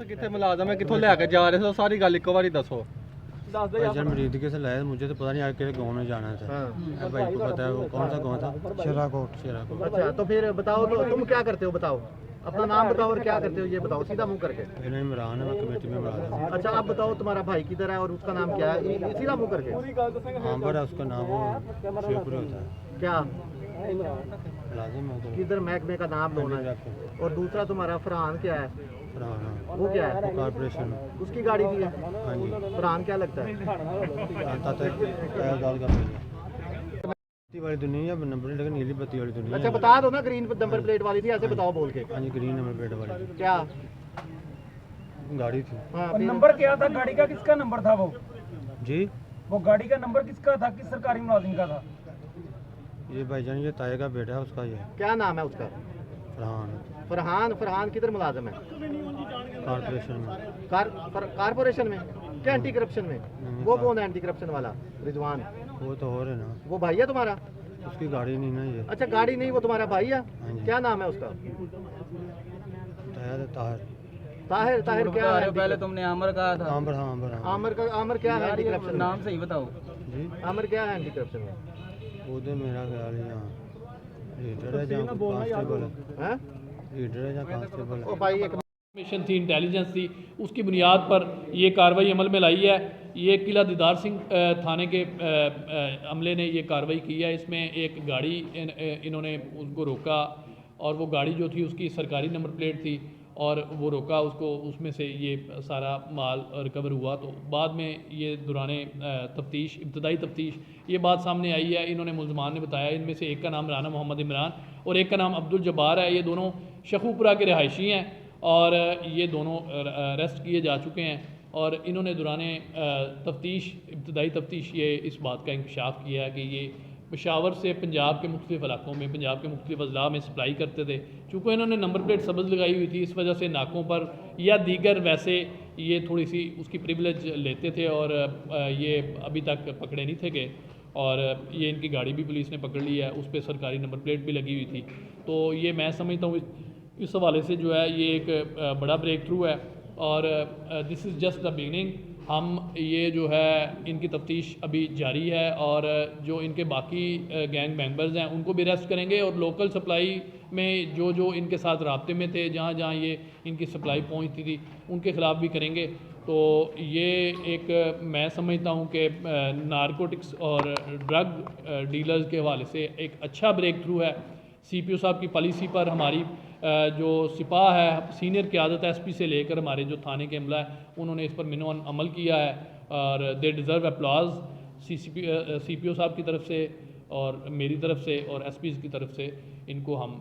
कितने मुलाजम है कितों लैके जा रहे थे सारी गल एक बार दसो। भाईजान मरीदके से लाया, मुझे तो पता नहीं आज किस गाँव में जाना था। भाई को पता है वो कौन सा गाँव था? शेराकोट। अच्छा तो फिर बताओ, तो तुम क्या करते हो बताओ, अपना नाम बताओ और क्या करते हो ये बताओ सीधा मुंह करके। मेरा इमरान है, मैं कमेटी में मुलाजिम हूँ। अच्छा आप बताओ तुम्हारा भाई किधर है और उसका नाम क्या है, सीधा मुंह करके। आंबर है उसका नाम, वो शेखपुरी होता है। क्या मुलाजिम है उधर। किधर महकमे का नाम लोना है। और दूसरा तुम्हारा फरहान क्या है, फरहान वो क्या है? कॉर्पोरेशन में। उसकी गाड़ी भी है। हाँ जी। फरहान क्या लगता है? आता था टायर का बत्ती वाली तो नहीं है, नंबर प्लेट लेकिन नीली बत्ती वाली तो नहीं है। अच्छा बता दो ना, ग्रीन नंबर प्लेट वाली थी, ऐसे बताओ बोल के। हाँ जी, ग्रीन नंबर प्लेट वाली क्या गाड़ी थी। हाँ और नंबर क्या था गाड़ी का, किसका नंबर था वो? जी वो गाड़ी का नंबर किसका था, किस सरकारी मुलाजिम का था? ये भाईजान ये ताए का बेटा है उसका, ये क्या नाम है उसका? फरहान। फरहान किधर मुलाजम है? कॉर्पोरेशन में। कारपोरेशन में क्या, एंटी करप्शन में? वो कौन है एंटी करप्शन वाला? रिजवान। वो तो हो रहे ना, वो भाई है तुम्हारा? उसकी गाड़ी नहीं ना ये। अच्छा गाड़ी नहीं, वो तुम्हारा भाई है। हाँ जी। क्या नाम है उसका? ताहिर ताहिर ताहिर। ताहिर क्या है? पहले तुमने आमर कहा था। आंबर। हाँ आंबर। हाँ आमर क्या है एंटी करप्शन? नाम सही बताओ। जी। आमर क्या है एंटी करप्शन में? वो तो मेरा ख्याल है यहाँ लीडर है जहाँ कांस्टेबल है। हैं? लीडर है जहाँ कांस्टेबल है। ओ भाई एक मिशन थी, इंटेलिजेंस थी, उसकी बुनियाद पर ये कार्रवाई अमल में लाई है। ये किला दीदार सिंह थाने के अमले ने ये कार्रवाई की है। इसमें एक गाड़ी इन्होंने उसको रोका और वो गाड़ी जो थी उसकी सरकारी नंबर प्लेट थी और वो रोका उसको, उसमें से ये सारा माल रिकवर हुआ। तो बाद में ये दौरान तफ्तीश, इब्तदाई तफ्तीश ये बात सामने आई है। इन्होंने मुल्ज़मान ने बताया, इनमें से एक का नाम राना मोहम्मद इमरान और एक का नाम अब्दुल जब्बार है। ये दोनों शखूपुरा के रिहायशी हैं और ये दोनों अरेस्ट किए जा चुके हैं और इन्होंने दौरान तफ्तीश, इब्तदाई तफ्तीश ये इस बात का इंकशाफ किया है कि ये पेशावर से पंजाब के मुख्तलिफ़ इलाकों में, पंजाब के मुख्तलिफ़ अजला में सप्लाई करते थे। चूँकि इन्होंने नंबर प्लेट सब्ज़ लगाई हुई थी, इस वजह से नाकों पर या दीगर वैसे ये थोड़ी सी उसकी प्रिविलेज लेते थे और ये अभी तक पकड़े नहीं थे गए और ये इनकी गाड़ी भी पुलिस ने पकड़ ली है, उस पर सरकारी नंबर प्लेट भी लगी हुई थी। तो ये मैं समझता हूँ इस हवाले से जो है ये एक बड़ा ब्रेक थ्रू है और this is just the beginning. हम ये जो है इनकी तफ्तीश अभी जारी है और जो इनके बाकी गैंग मेंबर्स हैं उनको भी अरेस्ट करेंगे और लोकल सप्लाई में जो जो इनके साथ राब्ते में थे, जहाँ जहाँ ये इनकी सप्लाई पहुँचती थी, उनके ख़िलाफ़ भी करेंगे। तो ये एक मैं समझता हूँ कि नारकोटिक्स और ड्रग डीलर्स के हवाले से एक अच्छा ब्रेक थ्रू है। CPO साहब की पॉलिसी पर हमारी जो सिपाह है, सीनियर क़यादत SP से लेकर हमारे जो थाने के अमला है, उन्होंने इस पर मिनोन अमल किया है और दे डिज़र्व अप्लॉज CPO साहब की तरफ से और मेरी तरफ से और SPs की तरफ से। इनको हम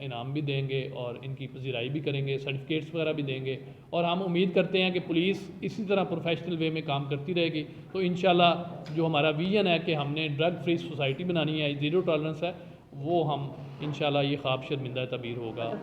इनाम भी देंगे और इनकी पजीराई भी करेंगे, सर्टिफिकेट्स वगैरह भी देंगे और हम उम्मीद करते हैं कि पुलिस इसी तरह प्रोफेशनल वे में काम करती रहेगी। तो इंशाल्लाह जो हमारा विज़न है कि हमने ड्रग फ्री सोसाइटी बनानी है, ज़ीरो टॉलरेंस है, वो हम इंशाल्लाह ये ख्वाब शर्मिंदा तबीर होगा।